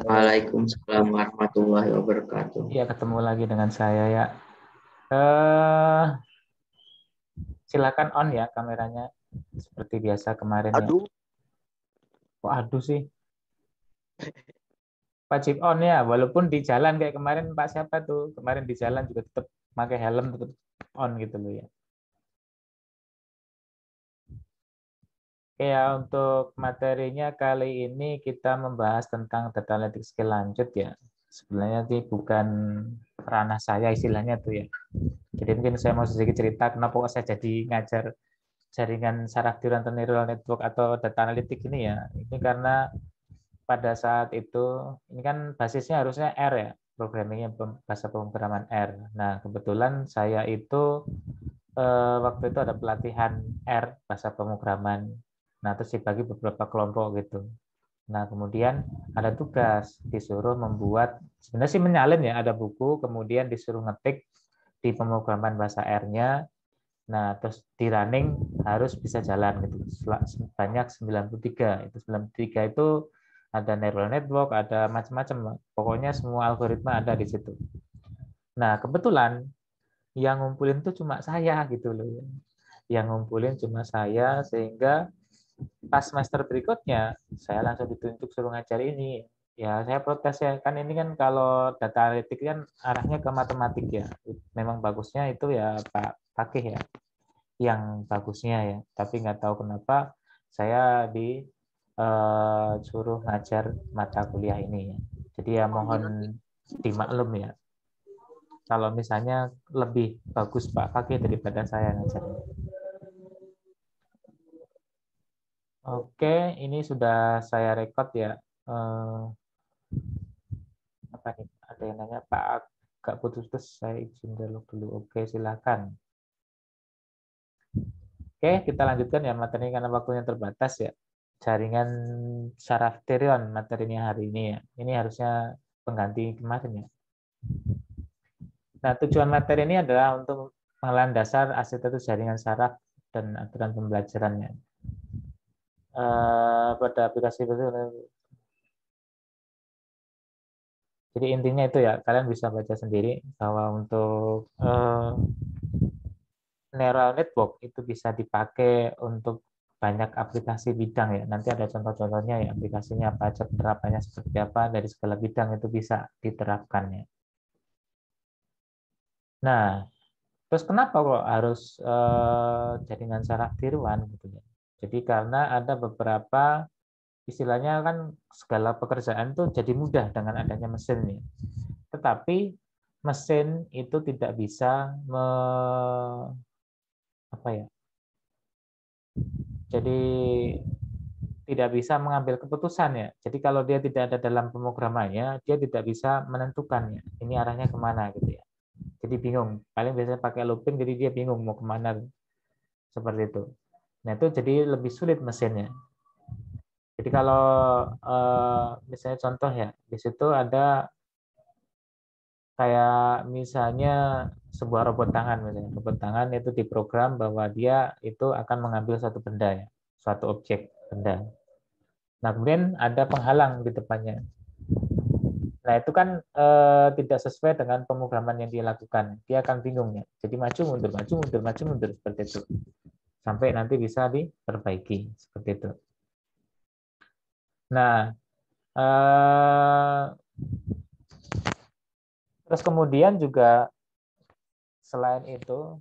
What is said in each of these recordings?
Waalaikumsalam warahmatullahi wabarakatuh. Ya, ketemu lagi dengan saya ya. Eh, Silakan on ya kameranya seperti biasa kemarin ya. Aduh, Kok aduh sih? Wajib on ya, walaupun di jalan kayak kemarin Pak siapa tuh? Kemarin di jalan juga tetap pakai helm, tetap on gitu loh ya. Oke ya, untuk materinya kali ini kita membahas tentang data analytics skill lanjut ya. Sebenarnya sih bukan ranah saya istilahnya tuh ya. Jadi mungkin saya mau sedikit cerita kenapa kok saya jadi ngajar jaringan saraf neural network atau data analitik ini ya. Ini karena pada saat itu, ini kan basisnya harusnya R ya, programmingnya bahasa pemrograman R. Nah, kebetulan saya itu waktu itu ada pelatihan R, bahasa pemrograman. Nah, terus dibagi beberapa kelompok gitu. Nah, kemudian ada tugas, disuruh membuat, sebenarnya sih menyalin ya, ada buku, kemudian disuruh ngetik di pemrograman bahasa R-nya. Nah, terus di running harus bisa jalan gitu. Sebanyak 93. Itu 93 itu ada neural network, ada macam-macam. Pokoknya semua algoritma ada di situ. Nah, kebetulan yang ngumpulin itu cuma saya gitu loh. Yang ngumpulin cuma saya sehingga pas semester berikutnya saya langsung ditunjuk suruh ngajar ini. Ya, saya protes ya. Kan ini kan kalau data analitik kan arahnya ke matematik ya. Memang bagusnya itu ya Pak Pakih ya yang bagusnya ya, tapi nggak tahu kenapa saya disuruh ngajar mata kuliah ini ya. Jadi ya mohon dimaklum ya, kalau misalnya lebih bagus Pak Fakih daripada saya ngajarnya. Oke, ini sudah saya rekod ya. Apa nih? Ada yang nanya Pak, agak putus-putus, saya izin dialog dulu. Oke, silakan. Oke, kita lanjutkan ya materi karena waktunya terbatas ya. Jaringan saraf neuron materinya hari ini ya. Ini harusnya pengganti kemarin ya. Nah, tujuan materi ini adalah untuk pengenalan dasar arsitektur jaringan saraf dan aturan pembelajarannya. Pada aplikasi jadi intinya itu ya, kalian bisa baca sendiri bahwa untuk neural network itu bisa dipakai untuk banyak aplikasi bidang ya. Nanti ada contoh-contohnya ya, aplikasinya apa aja, penerapannya seperti apa, dari segala bidang itu bisa diterapkan ya. Nah, terus kenapa kok harus jaringan saraf tiruan gitu ya? Jadi karena ada beberapa istilahnya kan segala pekerjaan tuh jadi mudah dengan adanya mesin ya. Tetapi mesin itu tidak bisa apa ya? Jadi tidak bisa mengambil keputusan ya. Jadi kalau dia tidak ada dalam pemrogramannya, dia tidak bisa menentukannya. Ini arahnya kemana gitu ya. Jadi bingung. Paling biasanya pakai looping, jadi dia bingung mau kemana seperti itu. Nah itu jadi lebih sulit mesinnya. Jadi kalau misalnya contoh ya, di situ ada kayak misalnya sebuah robot tangan misalnya. Robot tangan itu diprogram bahwa dia itu akan mengambil suatu benda ya, suatu objek benda. Nah, kemudian ada penghalang di depannya. Nah, itu kan tidak sesuai dengan pemrograman yang dia lakukan. Dia akan bingung ya. Jadi maju mundur, maju mundur, maju mundur seperti itu. Sampai nanti bisa diperbaiki seperti itu. Nah, terus kemudian juga selain itu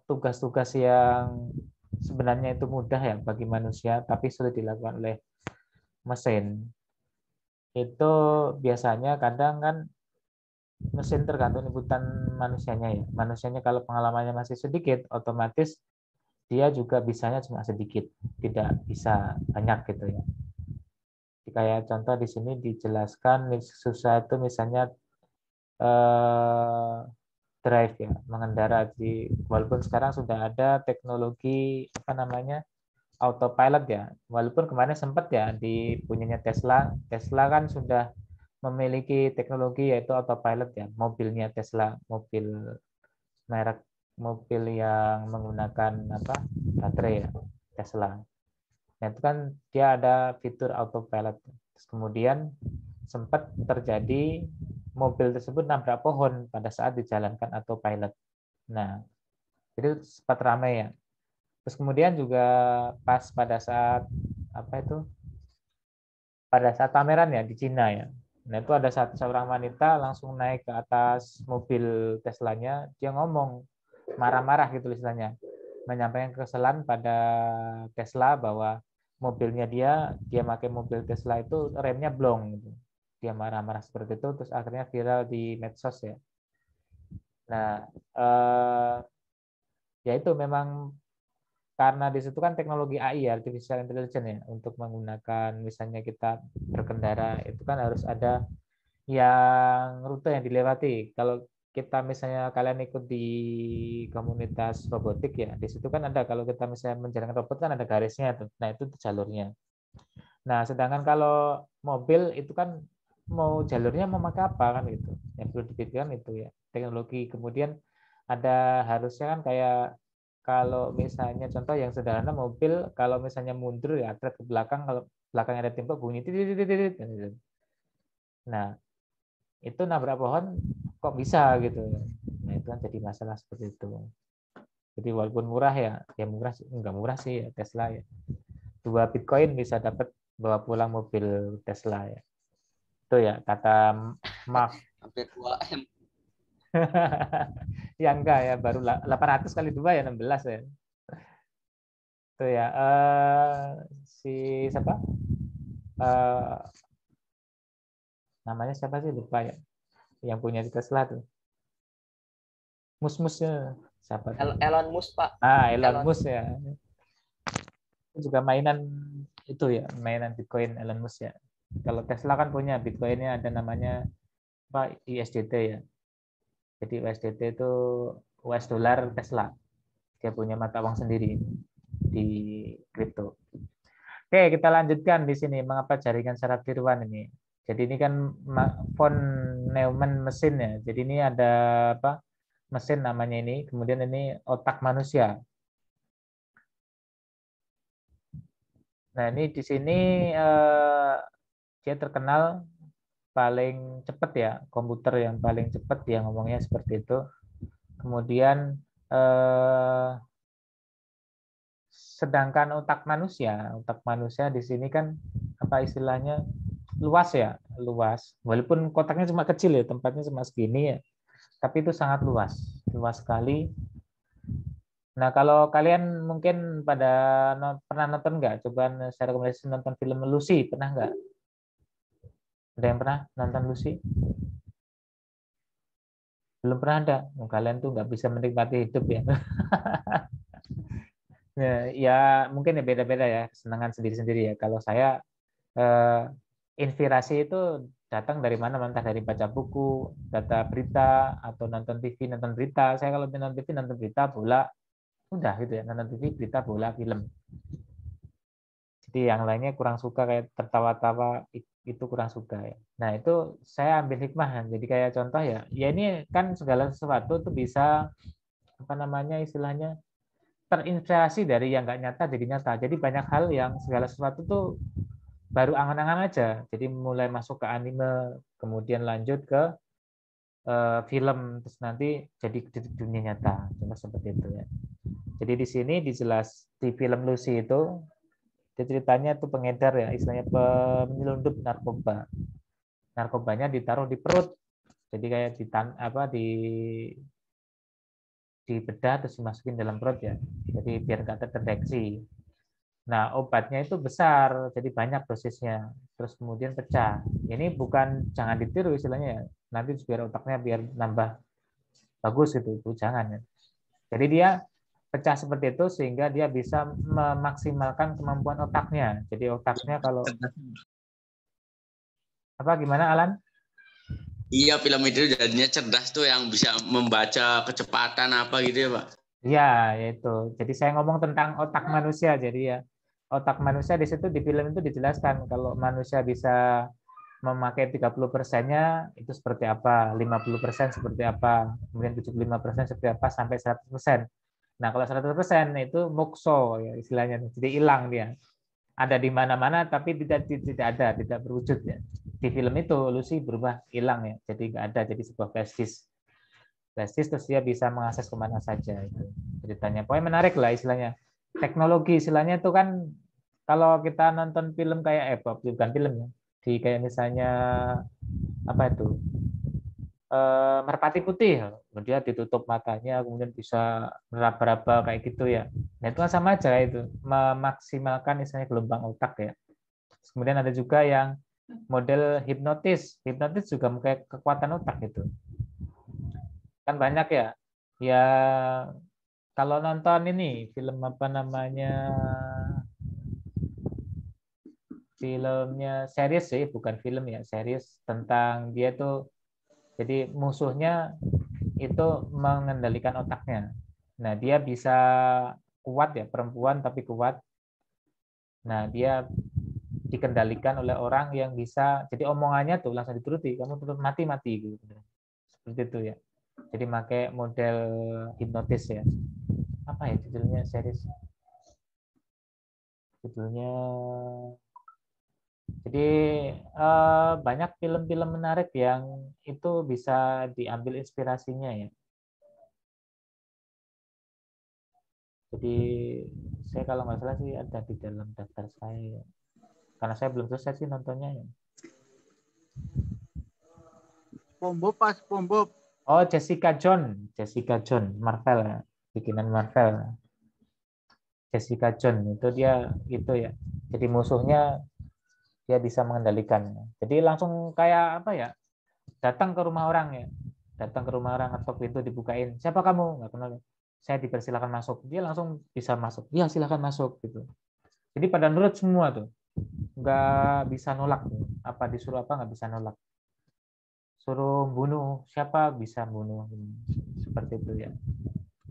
tugas-tugas yang sebenarnya itu mudah ya bagi manusia, tapi sulit dilakukan oleh mesin. Itu biasanya kadang kan mesin tergantung inputan manusianya ya. Manusianya kalau pengalamannya masih sedikit, otomatis dia juga bisanya cuma sedikit, tidak bisa banyak gitu ya. Kayak contoh di sini dijelaskan susah itu misalnya drive ya, mengendara di walaupun sekarang sudah ada teknologi apa namanya autopilot ya. Walaupun kemarin sempat ya di punyanya Tesla, Tesla kan sudah memiliki teknologi yaitu autopilot ya, mobilnya Tesla, merek mobil yang menggunakan apa baterai ya, Tesla. Nah, itu kan dia ada fitur autopilot. Terus kemudian sempat terjadi mobil tersebut nabrak pohon pada saat dijalankan autopilot. Nah, itu sempat ramai ya. Terus kemudian juga pas pada saat apa itu? Pada saat pameran ya di Cina ya. Nah, itu ada seorang wanita langsung naik ke atas mobil Teslanya, dia ngomong marah-marah gitu istilahnya, menyampaikan kekesalan pada Tesla bahwa mobilnya dia pakai mobil Tesla itu remnya blong gitu. Dia marah-marah seperti itu, terus akhirnya viral di medsos ya. Nah, ya itu memang karena di situ kan teknologi AI, artificial intelligence ya, untuk menggunakan misalnya kita berkendara itu kan harus ada yang rute yang dilewati. Kalau kita misalnya kalian ikut di komunitas robotik ya, di situ kan ada kalau kita misalnya menjalankan robot kan ada garisnya tuh. Nah, itu jalurnya. Nah, sedangkan kalau mobil itu kan mau jalurnya mau pakai apa kan gitu. Yang perlu dipikirkan itu ya. Teknologi kemudian ada harusnya kan kayak kalau misalnya contoh yang sederhana mobil kalau misalnya mundur ya atret ke belakang kalau belakangnya ada tembok bunyi titit titit. Nah, itu nabrak pohon kok bisa gitu. Nah, itu kan jadi masalah seperti itu. Jadi walaupun murah ya, ya murah enggak murah sih ya Tesla ya. 2 Bitcoin bisa dapat bawa pulang mobil Tesla ya. Itu ya kata Mark. Hampir 2M. Ya enggak ya, baru 800 kali 2 ya 16 ya. Itu ya si siapa? Namanya siapa sih lupa ya. Yang punya Tesla tuh. Mus-musnya siapa tuh? Elon Musk, Pak. Elon Musk ya. Juga mainan itu ya, mainan Bitcoin Elon Musk ya. Kalau Tesla kan punya Bitcoinnya ada namanya apa USDT ya. Jadi USDT itu US dollar Tesla. Dia punya mata uang sendiri di kripto. Oke, kita lanjutkan di sini mengapa jaringan saraf tiruan ini. Jadi ini kan von Neumann mesin ya. Jadi ini ada apa? Mesin namanya ini, kemudian ini otak manusia. Nah, ini di sini dia terkenal paling cepat ya, komputer yang paling cepat dia ngomongnya seperti itu. Kemudian sedangkan otak manusia di sini kan apa istilahnya luas ya, luas. Walaupun kotaknya cuma kecil ya, tempatnya cuma segini ya, tapi itu sangat luas, luas sekali. Nah, kalau kalian mungkin pernah nonton nggak? Coba saya rekomendasi nonton film Lucy, pernah nggak? Ada yang pernah nonton Lucy? Belum pernah ada. Kalian tuh nggak bisa menikmati hidup ya. Ya mungkin ya beda-beda ya, kesenangan sendiri-sendiri ya. Kalau saya inspirasi itu datang dari mana? Entah dari baca buku, data berita, atau nonton TV, nonton berita. Saya kalau nonton TV, nonton berita, bola, udah gitu ya. Nonton TV, berita, bola, film. Jadi yang lainnya kurang suka kayak tertawa-tawa itu kurang suka ya. Nah itu saya ambil hikmah. Jadi kayak contoh ya, ya ini kan segala sesuatu tuh bisa apa namanya istilahnya terinspirasi dari yang nggak nyata jadi nyata. Jadi banyak hal yang segala sesuatu tuh baru angan-angan aja. Jadi mulai masuk ke anime, kemudian lanjut ke film, terus nanti jadi di dunia nyata. Cuma seperti itu ya. Jadi di sini dijelas di film Lucy itu ceritanya itu pengedar ya, istilahnya penyelundup narkoba. Narkobanya ditaruh di perut. Jadi kayak di bedah terus dimasukin dalam perut ya. Jadi biar nggak terdeteksi. Nah, obatnya itu besar, jadi banyak dosisnya. Terus kemudian pecah. Ini bukan jangan ditiru istilahnya ya. Nanti biar otaknya biar nambah bagus itu jangan ya. Jadi dia pecah seperti itu sehingga dia bisa memaksimalkan kemampuan otaknya. Jadi otaknya kalau apa gimana Alan? Iya, film itu jadinya cerdas tuh yang bisa membaca kecepatan apa gitu ya, Pak. Iya, yaitu. Jadi saya ngomong tentang otak manusia. Jadi ya otak manusia di situ di film itu dijelaskan kalau manusia bisa memakai 30%-nya itu seperti apa, 50% seperti apa, kemudian 75% seperti apa sampai 100%. Nah, kalau 100% itu mokso ya istilahnya. Jadi hilang dia. ada di mana-mana tapi tidak ada, tidak berwujud ya. Di film itu Lucy berubah, hilang ya, jadi nggak ada, jadi sebuah flash disk. Flash disk terus dia bisa mengakses kemana saja itu ceritanya. Pokoknya menarik lah istilahnya. Teknologi istilahnya itu kan kalau kita nonton film kayak bukan film ya, di kayak misalnya apa itu merpati putih, dia ditutup matanya kemudian bisa meraba-raba kayak gitu ya. Nah itu kan sama aja itu, memaksimalkan misalnya gelombang otak ya. Kemudian ada juga yang model hipnotis juga memakai kekuatan otak itu. Kan banyak ya. Ya kalau nonton ini film apa namanya, filmnya series sih, bukan film ya, series tentang dia tuh jadi musuhnya itu mengendalikan otaknya. Nah, dia bisa kuat ya, perempuan tapi kuat. Nah, dia dikendalikan oleh orang yang bisa, jadi omongannya tuh langsung dituruti, kamu tutup mati gitu. Seperti itu ya. Jadi pakai model hipnotis ya. Apa ya judulnya series? Judulnya jadi banyak film-film menarik yang itu bisa diambil inspirasinya ya. Jadi saya kalau nggak salah sih ada di dalam daftar saya. Karena saya belum selesai sih nontonnya ya. SpongeBob. Oh, Jessica Jones, Marvel ya. Bikinan Marvel. Jessica Jones itu dia itu ya. Jadi musuhnya dia bisa mengendalikan. Jadi langsung kayak apa ya? Datang ke rumah orang ya. Datang ke rumah orang atau pintu dibukain. Siapa kamu? Nggak kenal. Saya dipersilakan masuk. Dia langsung bisa masuk. Ya silakan masuk gitu. Jadi pada nurut semua tuh. Nggak bisa nolak. Apa disuruh apa nggak bisa nolak. Suruh bunuh siapa bisa bunuh. Seperti itu ya.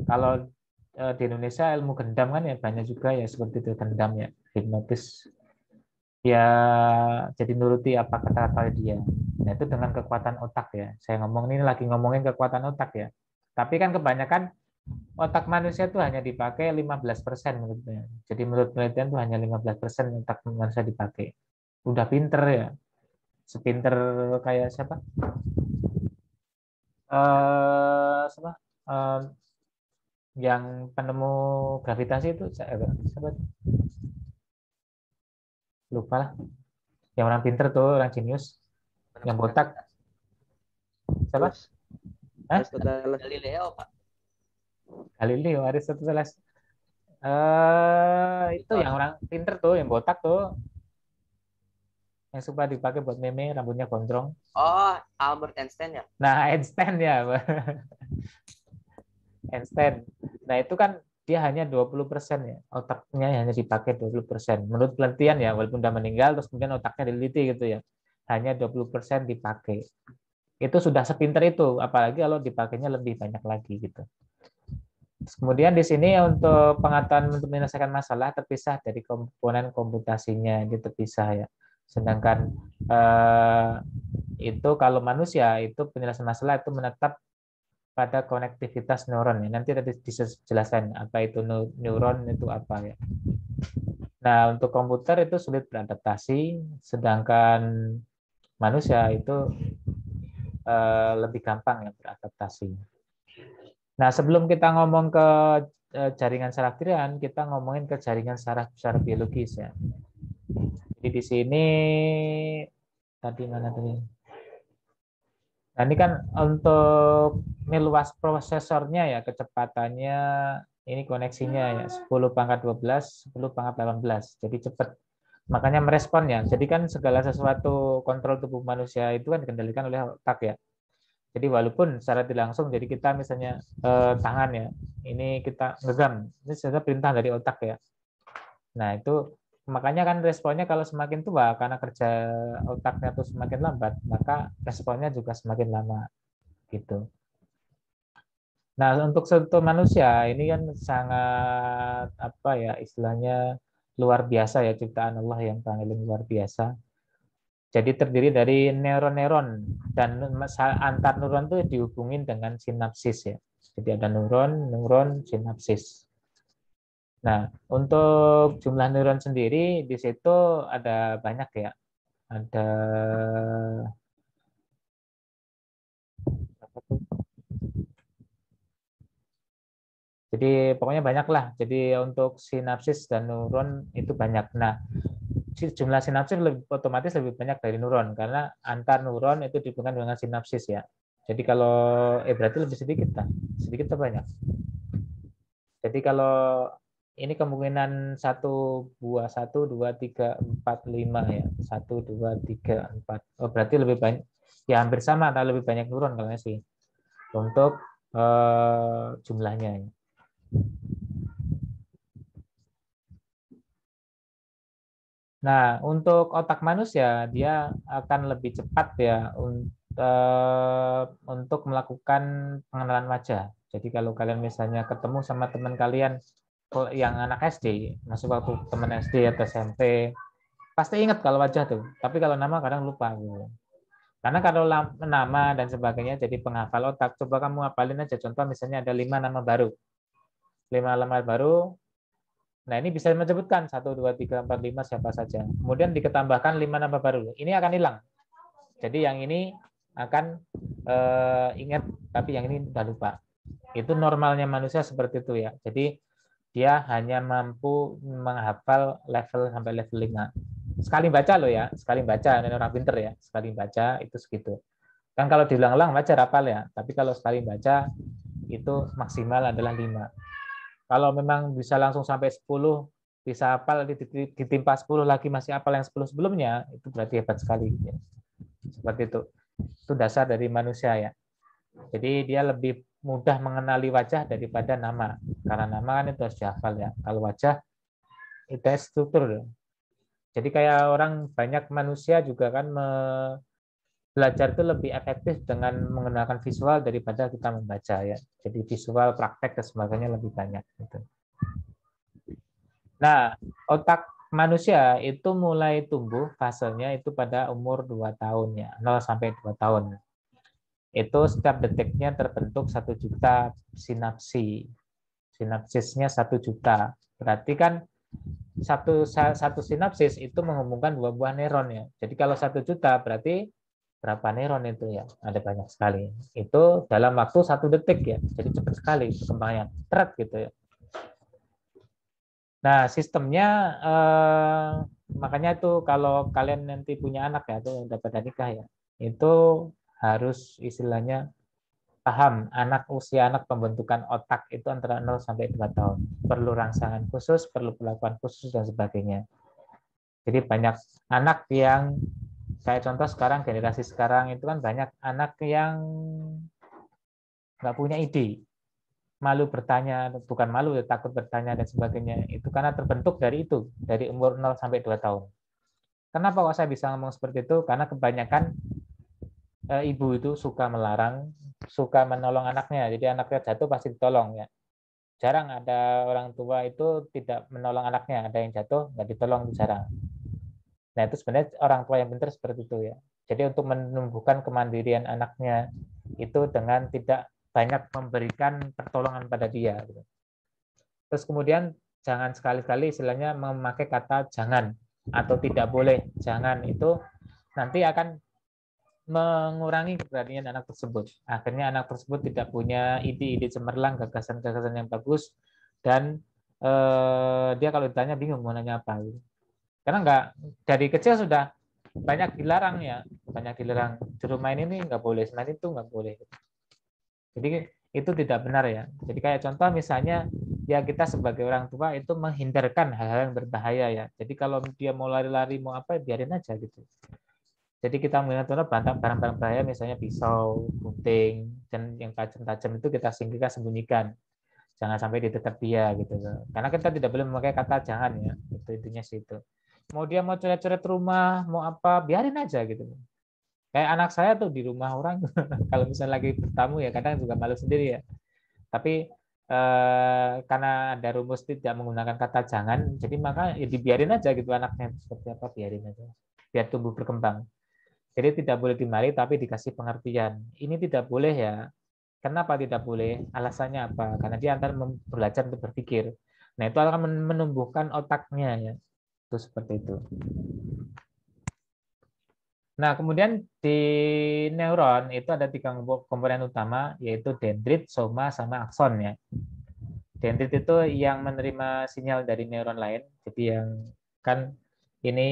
Kalau di Indonesia ilmu gendam kan ya banyak juga ya seperti itu, gendam ya, hipnotis. Ya jadi nuruti apa kata-kata dia. Nah, itu dengan kekuatan otak ya. Saya ngomong ini lagi ngomongin kekuatan otak ya. Tapi kan kebanyakan otak manusia itu hanya dipakai 15% menurutnya. Jadi menurut penelitian itu hanya 15% otak manusia dipakai. Udah pinter ya. Sepinter kayak siapa? Siapa? Yang penemu gravitasi itu siapa? Lupa lah. Yang orang pinter tuh, orang jenius. Yang botak. Siapa? Galileo, Pak. Galileo, Aristoteles. Itu yang orang pinter tuh, yang botak tuh. Yang suka dipakai buat meme, rambutnya gondrong. Oh, Albert Einstein ya? Nah, Einstein ya. Einstein. Nah, itu kan dia hanya 20% ya. Otaknya hanya dipakai 20%. Menurut penelitian ya, walaupun udah meninggal, terus kemudian otaknya diliti gitu ya. Hanya 20% dipakai. Itu sudah sepinter itu, apalagi kalau dipakainya lebih banyak lagi gitu. Kemudian di sini untuk pengetahuan untuk menyelesaikan masalah terpisah dari komponen komputasinya, dia terpisah ya. Sedangkan itu kalau manusia itu penyelesaian masalah itu menetap pada konektivitas neuron ya. Nanti tadi dijelaskan apa itu neuron itu apa ya. Nah, untuk komputer itu sulit beradaptasi, sedangkan manusia itu lebih gampang ya beradaptasi. Nah, sebelum kita ngomong ke jaringan saraf giliran, kita ngomongin ke jaringan saraf secara biologis ya. Jadi di sini tadi mana tadi? Nah, ini kan untuk ini luas prosesornya ya, kecepatannya ini koneksinya ya 10 pangkat 12, 10 pangkat 18. Jadi cepat. Makanya merespon ya. Jadi kan segala sesuatu kontrol tubuh manusia itu kan dikendalikan oleh otak ya. Jadi walaupun secara tidak langsung, jadi kita misalnya tangan ya, ini kita genggam, ini sebenarnya perintah dari otak ya. Nah itu makanya kan responnya kalau semakin tua karena kerja otaknya tuh semakin lambat, maka responnya juga semakin lama gitu. Nah untuk sentuh manusia ini kan sangat apa ya istilahnya luar biasa ya, ciptaan Allah yang paling luar biasa. Jadi terdiri dari neuron-neuron dan antar neuron itu dihubungin dengan sinapsis ya. Jadi ada neuron, sinapsis. Nah, untuk jumlah neuron sendiri di situ ada banyak ya. Ada apa tuh? Jadi pokoknya banyak lah. Jadi untuk sinapsis dan neuron itu banyak. Nah, jumlah sinapsis otomatis lebih banyak dari neuron karena antar neuron itu dihubungkan dengan sinapsis ya. Jadi kalau berarti lebih sedikit lah. Sedikit atau banyak? Jadi kalau ini kemungkinan satu, dua, tiga, empat, lima ya. Satu, dua, tiga, empat. Oh, berarti lebih banyak. Ya hampir sama atau lebih banyak neuron kalau sih untuk jumlahnya. Nah, untuk otak manusia dia akan lebih cepat ya untuk melakukan pengenalan wajah. Jadi kalau kalian misalnya ketemu sama teman kalian yang anak SD, masih waktu teman SD atau SMP, pasti ingat kalau wajah tuh. Tapi kalau nama kadang lupa gitu. Karena kalau nama dan sebagainya jadi penghafal otak. Coba kamu hafalin aja. Contoh misalnya ada 5 nama baru. 5 nama baru. Nah ini bisa menyebutkan 1, 2, 3, 4, 5 siapa saja. Kemudian diketambahkan 5 nama baru. Ini akan hilang. Jadi yang ini akan ingat, tapi yang ini udah lupa. Itu normalnya manusia seperti itu ya. Jadi dia hanya mampu menghafal level sampai level 5. Sekali baca loh ya, sekali baca, ini orang pinter ya, sekali baca itu segitu. Kan kalau diulang-ulang wajar hafal ya, tapi kalau sekali baca itu maksimal adalah 5. Kalau memang bisa langsung sampai 10, bisa hafal ditimpa 10 lagi masih hafal yang 10 sebelumnya, itu berarti hebat sekali. Seperti itu. Itu dasar dari manusia ya. Jadi dia lebih mudah mengenali wajah daripada nama. Karena nama kan itu harus dihafal ya. Kalau wajah itu struktur. Jadi kayak orang banyak manusia juga kan belajar itu lebih efektif dengan menggunakan visual daripada kita membaca ya. Jadi visual, praktek dan sebagainya lebih banyak. Gitu. Nah, otak manusia itu mulai tumbuh fasenya itu pada umur 2 tahun ya, 0 sampai 2 tahun. Itu setiap detiknya terbentuk 1 juta sinapsi. Sinapsisnya 1 juta. Berarti kan satu sinapsis itu menghubungkan 2 buah neuron ya. Jadi kalau 1 juta berarti berapa neuron itu ya? Ada banyak sekali. Itu dalam waktu 1 detik ya. Jadi cepat sekali perkembangannya. Tret gitu ya. Nah, sistemnya makanya itu kalau kalian nanti punya anak ya, atau dapat nikah ya, itu harus istilahnya paham usia anak pembentukan otak itu antara 0 sampai 2 tahun. Perlu rangsangan khusus, perlu perlakuan khusus dan sebagainya. Jadi banyak anak yang kayak contoh sekarang generasi sekarang itu kan banyak anak yang nggak punya ide, malu bertanya, bukan malu, takut bertanya dan sebagainya. Itu karena terbentuk dari itu, dari umur 0 sampai 2 tahun. Kenapa kok saya bisa ngomong seperti itu? Karena kebanyakan ibu itu suka melarang, suka menolong anaknya. Jadi anaknya jatuh pasti ditolong ya. Jarang ada orang tua itu tidak menolong anaknya, ada yang jatuh nggak ditolong, jarang. Nah itu sebenarnya orang tua yang pintar seperti itu ya. Jadi untuk menumbuhkan kemandirian anaknya itu dengan tidak banyak memberikan pertolongan pada dia. Terus kemudian jangan sekali-kali istilahnya memakai kata jangan atau tidak boleh. Jangan itu nanti akan mengurangi keberanian anak tersebut. Akhirnya anak tersebut tidak punya ide-ide cemerlang, gagasan-gagasan yang bagus, dan dia kalau ditanya bingung mau nanya apa. Karena nggak, dari kecil sudah banyak dilarang ya, banyak dilarang. Suruh main ini nggak boleh, main itu nggak boleh. Jadi itu tidak benar ya. Jadi kayak contoh misalnya ya kita sebagai orang tua itu menghindarkan hal-hal yang berbahaya ya. Jadi kalau dia mau lari-lari mau apa biarin aja gitu. Jadi kita melihat barang-barang bahaya misalnya pisau, gunting, dan yang tajam-tajam itu kita singkirkan, sembunyikan. Jangan sampai di dekat dia gitu. Karena kita tidak boleh memakai kata jangan ya. Itu intinya situ. Mau dia mau coret-coret rumah, mau apa, biarin aja gitu. Kayak anak saya tuh di rumah orang kalau misalnya lagi bertamu ya kadang juga malu sendiri ya. Tapi karena ada rumus tidak menggunakan kata jangan, jadi maka ya dibiarin aja gitu anaknya seperti apa, biarin aja. Biar tumbuh berkembang. Jadi tidak boleh dimari tapi dikasih pengertian. Ini tidak boleh ya. Kenapa tidak boleh? Alasannya apa? Karena dia akan belajar untuk berpikir. Nah, itu akan menumbuhkan otaknya ya. Itu seperti itu. Nah, kemudian di neuron itu ada 3 komponen utama, yaitu dendrit, soma, sama akson ya. Dendrit itu yang menerima sinyal dari neuron lain. Jadi yang kan ini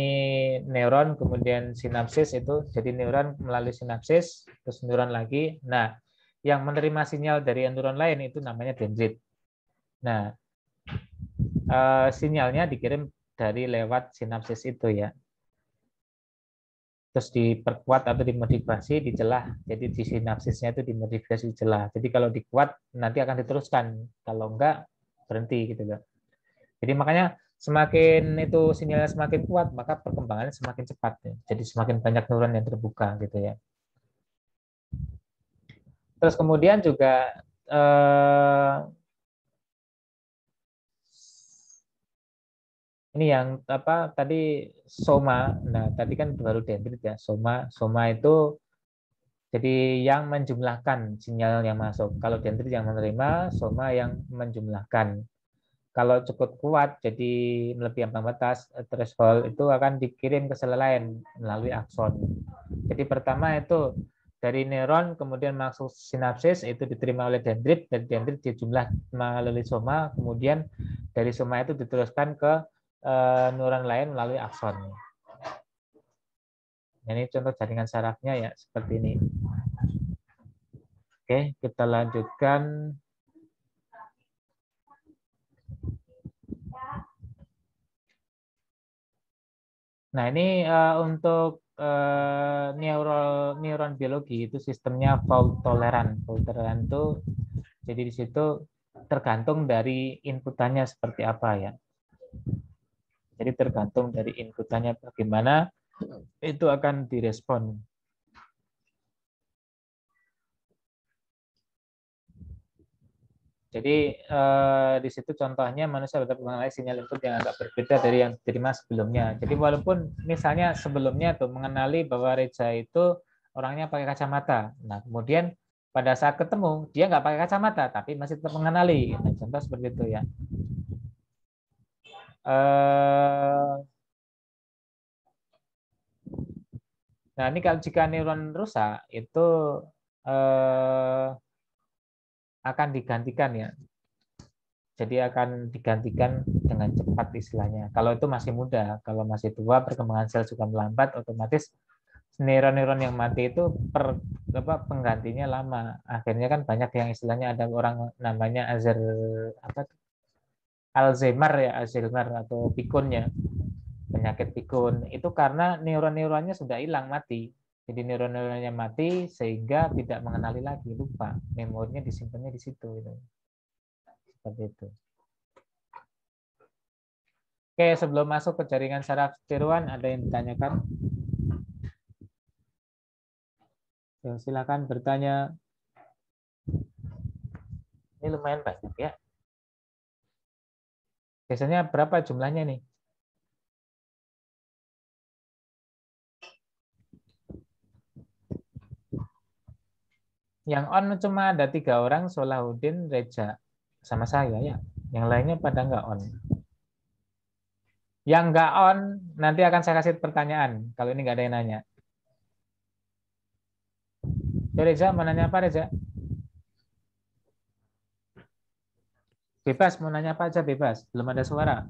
neuron, kemudian sinapsis itu, jadi neuron melalui sinapsis, terus neuron lagi. Nah, yang menerima sinyal dari neuron lain itu namanya dendrit. Nah, sinyalnya dikirim dari lewat sinapsis itu ya. Terus diperkuat atau dimodifikasi di celah. Jadi di sinapsisnya itu dimodifikasi di celah. Jadi kalau dikuat nanti akan diteruskan. Kalau enggak berhenti gitu loh. Jadi makanya semakin itu sinyalnya semakin kuat, maka perkembangannya semakin cepat. Ya. Jadi semakin banyak neuron yang terbuka gitu ya. Terus kemudian juga ini yang apa tadi soma. Nah, tadi kan baru dendrit ya. Soma itu jadi yang menjumlahkan sinyal yang masuk. Kalau dendrit yang menerima, soma yang menjumlahkan. Kalau cukup kuat, jadi melebihi ambang batas threshold itu akan dikirim ke sel lain melalui akson. Jadi pertama itu dari neuron kemudian masuk sinapsis itu diterima oleh dendrit, dari dendrit dijumlah melalui soma, kemudian dari soma itu diteruskan ke neuron lain melalui akson. Ini contoh jaringan sarafnya ya seperti ini. Oke, kita lanjutkan. Nah, ini untuk neuron biologi itu sistemnya fault toleran. Fault toleran itu jadi di situ tergantung dari inputannya seperti apa ya. Jadi tergantung dari inputannya bagaimana itu akan direspon. Jadi di situ contohnya manusia dapat mengenali sinyal input yang agak berbeda dari yang diterima sebelumnya. Jadi walaupun misalnya sebelumnya tuh mengenali bahwa Reza itu orangnya pakai kacamata. Nah kemudian pada saat ketemu dia nggak pakai kacamata tapi masih tetap mengenali. Nah, contoh seperti itu ya. Nah ini kalau jika neuron rusak itu akan digantikan ya. Jadi akan digantikan dengan cepat istilahnya. Kalau itu masih muda, kalau masih tua perkembangan sel juga melambat, otomatis neuron-neuron yang mati itu penggantinya lama. Akhirnya kan banyak yang istilahnya ada orang namanya Alzheimer ya, Alzheimer atau pikunnya, penyakit pikun. Itu karena neuron-neuronnya sudah hilang mati. Jadi neuron-neuronnya mati sehingga tidak mengenali lagi, lupa. Memorinya disimpannya di situ. Gitu. Seperti itu. Oke, sebelum masuk ke jaringan saraf tiruan, ada yang ditanyakan? Silakan bertanya. Ini lumayan banyak ya. Biasanya berapa jumlahnya nih? Yang on cuma ada 3 orang, Solahuddin, Reza, sama saya ya. Yang lainnya pada nggak on. Yang nggak on, nanti akan saya kasih pertanyaan. Kalau ini nggak ada yang nanya. Reza, mau nanya apa Reza? Bebas, mau nanya apa aja bebas. Belum ada suara.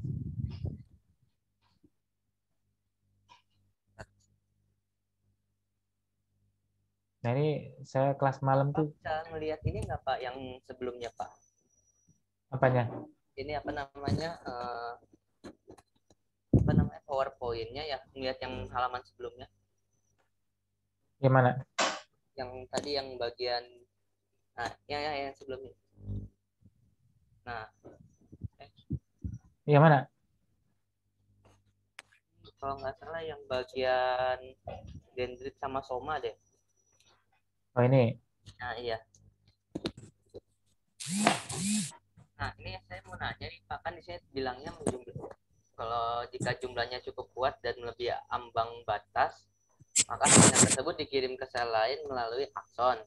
Nah ini saya kelas malam Pak tuh. bisa ngelihat ini nggak Pak yang sebelumnya Pak? Apanya? Ini apa namanya PowerPoint-nya ya, ngelihat yang halaman sebelumnya. Gimana? Yang tadi yang bagian yang sebelumnya. Nah, Yang mana? kalau nggak salah yang bagian dendrit sama soma deh. Oh ini. Nah, iya. Nah, ini saya mau nanya nih Pak, kan di sini bilangnya menjumlah. Kalau jika jumlahnya cukup kuat dan melebihi ambang batas, maka sinyal tersebut dikirim ke sel lain melalui akson.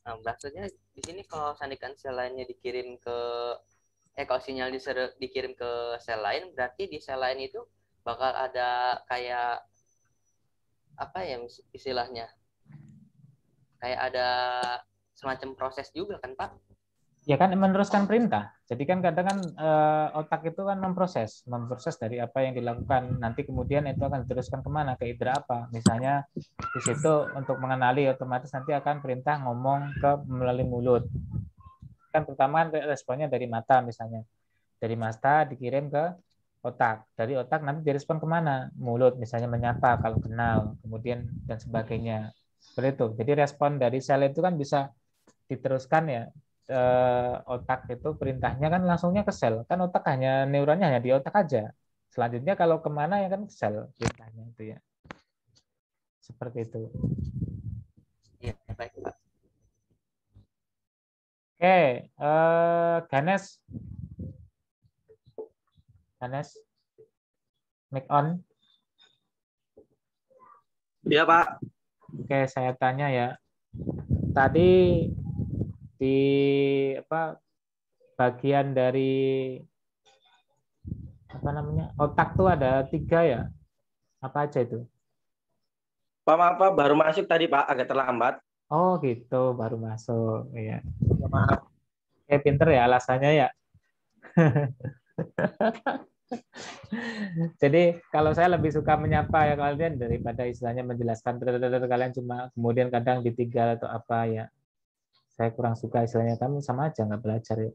Nah, maksudnya di sini kalau sandikan sel lainnya dikirim ke kalau sinyal dikirim ke sel lain, berarti di sel lain itu bakal ada kayak apa ya istilahnya, kayak ada semacam proses juga kan Pak? Ya kan meneruskan perintah. Jadi kan kadang kan otak itu kan memproses dari apa yang dilakukan. Nanti kemudian itu akan diteruskan kemana, ke indera apa. Misalnya di situ untuk mengenali otomatis nanti akan perintah ngomong ke melalui mulut. Kan pertama kan responnya dari mata misalnya. Dari mata dikirim ke otak. Dari otak nanti direspon kemana? Mulut misalnya menyapa kalau kenal, kemudian dan sebagainya. Seperti itu. Jadi respon dari sel itu kan bisa diteruskan ya. Otak itu perintahnya kan langsungnya ke sel. Kan otak hanya neuronnya hanya di otak aja. Selanjutnya kalau kemana ya kan ke sel perintahnya itu ya. Seperti itu. Iya, baik Pak. Oke, Ganes. Ganes. Mic on. Iya, Pak. Oke, saya tanya ya. Tadi di apa bagian dari apa namanya otak tuh ada 3 ya? Apa aja itu? Pak, maaf, Pak, baru masuk tadi, Pak, agak terlambat. Oh gitu, baru masuk. Iya. Ya, maaf. Pinter ya alasannya ya. Jadi kalau saya lebih suka menyapa ya kalian daripada istilahnya menjelaskan kalian cuma kemudian kadang ditinggal atau apa ya. Saya kurang suka istilahnya kamu sama aja nggak belajar ya.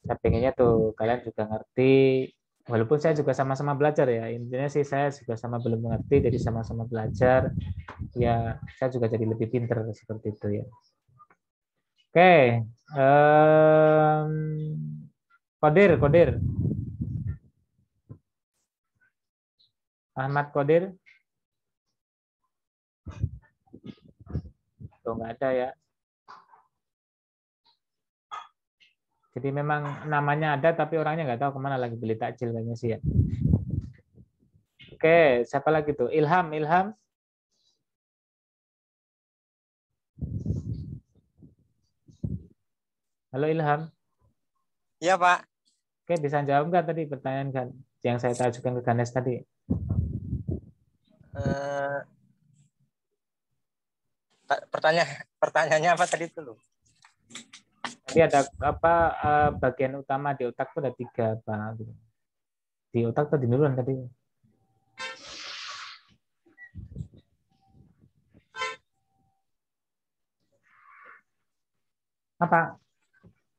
Saya pengennya tuh kalian juga ngerti. Walaupun saya juga sama-sama belajar ya. Intinya sih saya juga sama belum mengerti jadi sama-sama belajar. Ya saya juga jadi lebih pinter seperti itu ya. Oke. Kodir. Ahmad Kodir. Tuh nggak ada ya. Jadi memang namanya ada tapi orangnya nggak tahu kemana lagi beli takjil kayaknya sih ya. Oke, siapa lagi tuh? Ilham. Halo Ilham. Iya, Pak. Oke, bisa jawab nggak tadi pertanyaan kan yang saya ajukan ke Ganes tadi? Pertanyaannya apa tadi itu loh? Tadi ada apa bagian utama di otak itu ada 3 apa? Di otak atau di neuron tadi? Apa?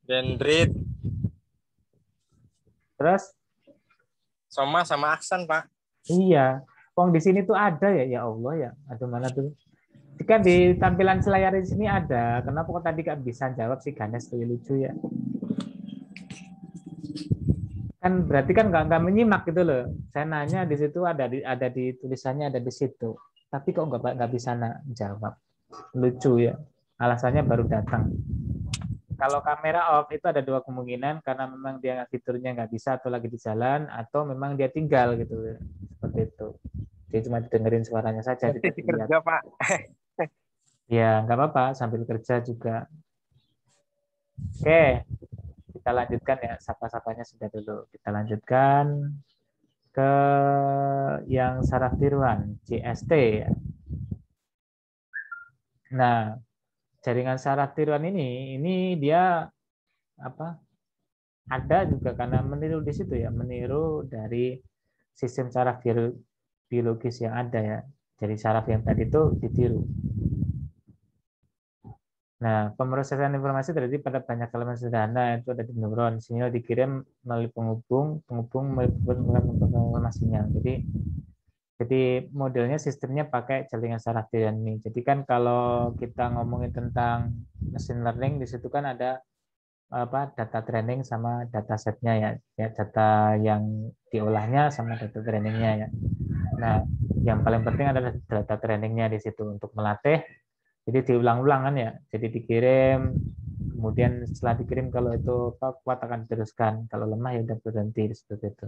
Dendrit, Terus? soma sama aksan, Pak. Iya. Wong di sini tuh ada ya, ya Allah ya. Aduh mana tuh? Kan di tampilan selayar di sini ada. Kenapa kok tadi nggak bisa jawab sih Ganes tuh lucu ya? Kan berarti kan nggak menyimak gitu loh. Saya nanya di situ ada di tulisannya ada di situ. Tapi kok nggak bisa jawab? Lucu ya. Alasannya baru datang. Kalau kamera off itu ada 2 kemungkinan karena memang dia fiturnya nggak bisa atau lagi di jalan atau memang dia tinggal gitu seperti itu. Dia cuma dengerin suaranya saja. Masih kerja, Pak. Ya nggak apa-apa sambil kerja juga. Oke, kita lanjutkan ya sapa-sapanya sudah dulu. Kita lanjutkan ke yang saraf tiruan CST ya. Nah, jaringan saraf tiruan ini dia apa? Ada juga karena meniru di situ ya, meniru dari sistem saraf biologis yang ada ya. Jadi saraf yang tadi itu ditiru. Nah, pemrosesan informasi terjadi pada banyak elemen sederhana itu ada di neuron. Sinyal dikirim melalui penghubung melalui sinyal. Jadi modelnya sistemnya pakai jaringan saraf tiruan ini. Jadi kan kalau kita ngomongin tentang machine learning di situ kan ada apa data training sama data setnya ya data yang diolahnya sama data trainingnya ya. Nah yang paling penting adalah data trainingnya di situ untuk melatih. Jadi diulang-ulang kan ya. Jadi dikirim kemudian setelah dikirim kalau itu kuat akan diteruskan. Kalau lemah ya udah berhenti seperti itu.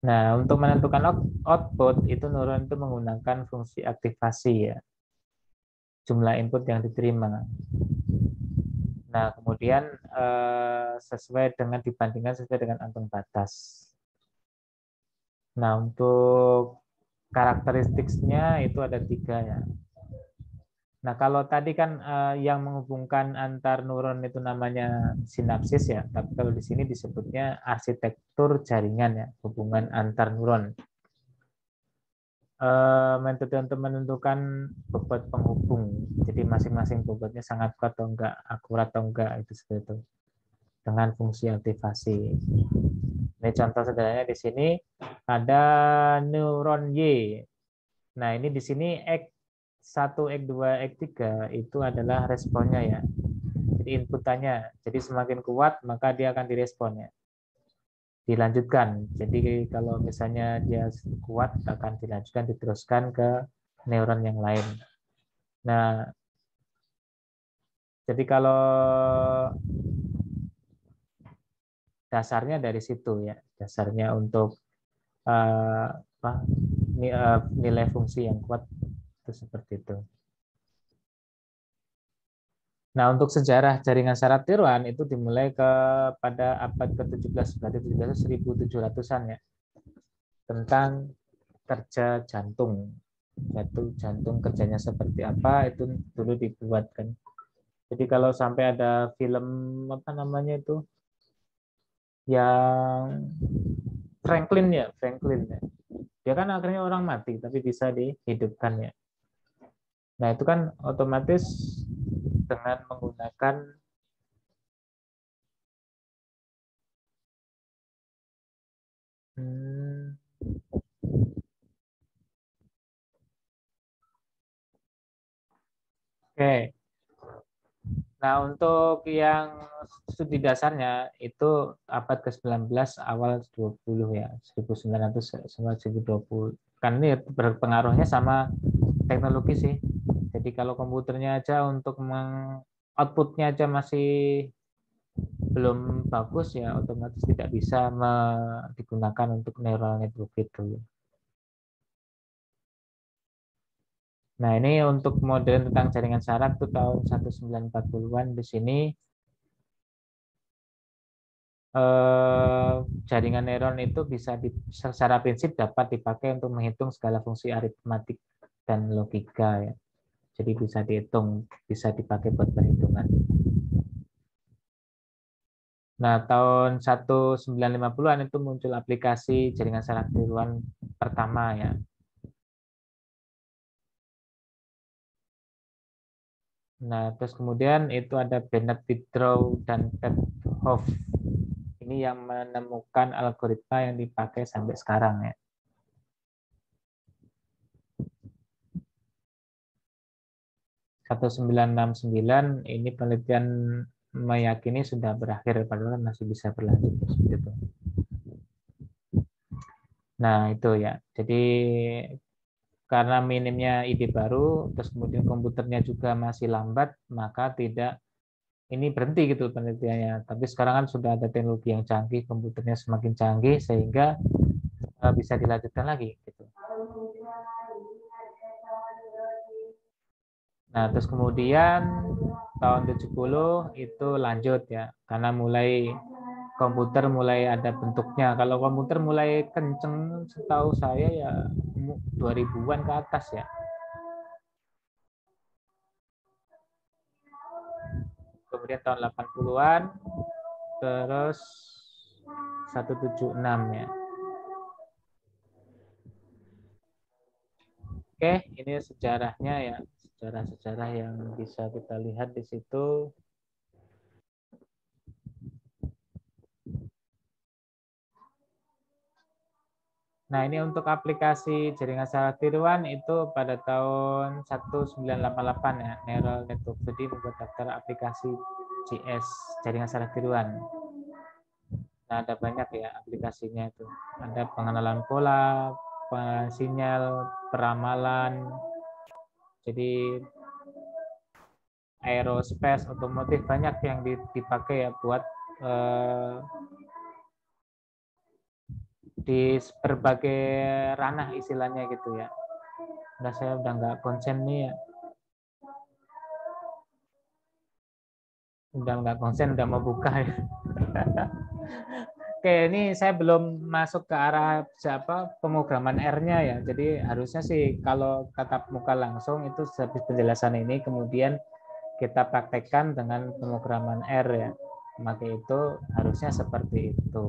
Nah untuk menentukan output itu neuron itu menggunakan fungsi aktivasi ya. Jumlah input yang diterima. Nah, kemudian dibandingkan sesuai dengan ambang batas. Nah, untuk karakteristiknya itu ada 3 ya. Nah, kalau tadi kan yang menghubungkan antar neuron itu namanya sinapsis ya, tapi kalau di sini disebutnya arsitektur jaringan ya, hubungan antar neuron. Metode untuk menentukan bobot penghubung, jadi masing-masing bobotnya sangat kuat atau enggak, akurat atau enggak, itu seperti itu. Dengan fungsi aktivasi. Ini contoh sederhananya di sini ada neuron Y. Nah, ini di sini X1, X2, X3 itu adalah responnya ya. Jadi inputannya. Jadi semakin kuat maka dia akan direspon ya. Dilanjutkan. Jadi kalau misalnya dia kuat akan dilanjutkan diteruskan ke neuron yang lain. Nah, jadi kalau dasarnya dari situ ya. Dasarnya untuk nilai fungsi yang kuat itu seperti itu. Nah, untuk sejarah jaringan saraf tiroan itu dimulai pada abad ke-17, berarti 1700-an ya. Tentang kerja jantung. Jantung kerjanya seperti apa itu dulu dibuatkan. Jadi kalau sampai ada film apa namanya itu yang Franklin ya. Dia kan akhirnya orang mati tapi bisa dihidupkan ya. Nah, itu kan otomatis dengan menggunakan Oke. Nah, untuk yang studi dasarnya itu abad ke-19 awal 20 ya, 1900 sampai 1020. Kan ini berpengaruhnya sama teknologi sih. Jadi kalau komputernya aja untuk outputnya aja masih belum bagus ya, otomatis tidak bisa digunakan untuk neural network itu. Nah, ini untuk model tentang jaringan saraf itu tahun 1940-an. Di sini jaringan neuron itu bisa secara prinsip dapat dipakai untuk menghitung segala fungsi aritmatik dan logika ya. Jadi bisa dihitung, bisa dipakai buat perhitungan. Nah, tahun 1950-an itu muncul aplikasi jaringan saraf tiroan pertama ya. Nah, terus kemudian itu ada Bennett Tidrow dan Ted Hoff. Ini yang menemukan algoritma yang dipakai sampai sekarang ya. Tahun 1969 ini penelitian meyakini sudah berakhir, padahal masih bisa berlanjut gitu. Nah, itu ya. Jadi karena minimnya ide baru, terus kemudian komputernya juga masih lambat, maka tidak ini berhenti gitu penelitiannya. Tapi sekarang kan sudah ada teknologi yang canggih, komputernya semakin canggih sehingga bisa dilanjutkan lagi gitu. Nah, terus kemudian tahun 70 itu lanjut ya, karena komputer mulai ada bentuknya. Kalau komputer mulai kenceng setahu saya ya 2000-an ke atas ya. Kemudian tahun 80-an terus 176 ya. Oke, ini sejarahnya ya. Sejarah-sejarah yang bisa kita lihat di situ. Nah, ini untuk aplikasi jaringan saraf tiroan itu pada tahun 1988 ya. Neural Network Study membuat daftar aplikasi JS, jaringan saraf tiroan. Nah, ada banyak ya aplikasinya itu. Ada pengenalan pola, sinyal, peramalan. Jadi aerospace, otomotif banyak yang dipakai ya buat di berbagai ranah istilahnya gitu ya. Nah, saya udah nggak konsen nih ya. Udah nggak konsen, udah mau buka ya. Oke, ini saya belum masuk ke arah siapa pemrograman R-nya ya. Jadi harusnya sih kalau tatap muka langsung itu habis penjelasan ini kemudian kita praktekkan dengan pemrograman R ya. Maka itu harusnya seperti itu.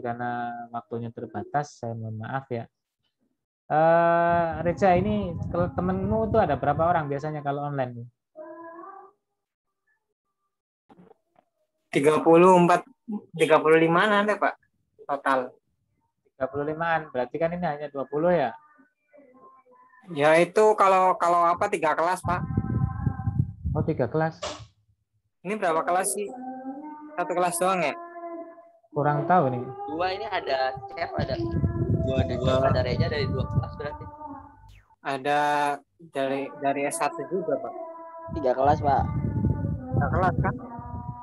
Karena waktunya terbatas, saya mohon maaf ya. Reja, ini kalau temenmu itu ada berapa orang biasanya kalau online? 35-an ada Pak total. 35-an, berarti kan ini hanya 20 ya? Ya itu kalau apa 3 kelas Pak. Oh 3 kelas. Ini berapa kelas sih? 1 kelas doang ya? Kurang tahu nih. 2 ini ada chef, ada Dua. ada Reja dari 2 kelas berarti. Ada dari S1 juga Pak. 3 kelas, Pak. 3 kelas kan?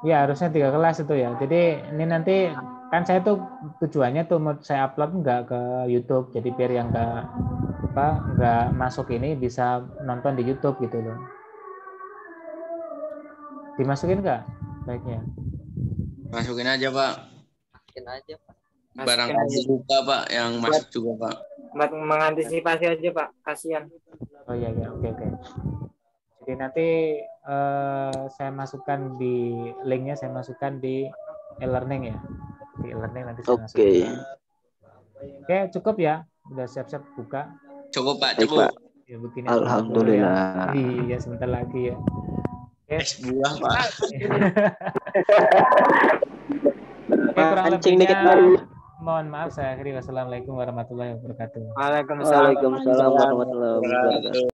Ya harusnya 3 kelas itu ya. Jadi ini nanti kan saya tuh tujuannya tuh mau saya upload nggak ke YouTube. Jadi biar yang nggak masuk ini bisa nonton di YouTube gitu loh. Dimasukin nggak baiknya? Masukin aja Pak. Masukin aja, Pak. Barangkali buka Pak yang masuk juga Pak. Buat mengantisipasi aja Pak, kasihan. Oh iya ya, oke. Jadi nanti saya masukkan di linknya, saya masukkan di e-learning ya. Di e-learning nanti saya masukkan. Oke, cukup ya. Udah siap-siap buka. Cukup Pak, Baik, cukup. Pak. Ya, begini Alhamdulillah. Iya, sebentar lagi ya. Oke. Es buah Pak. Oke, kurang Kencing lebihnya dikit, Pak. mohon maaf saya akhiri. Wassalamualaikum warahmatullahi wabarakatuh. Waalaikumsalam. Waalaikumsalam warahmatullahi wabarakatuh.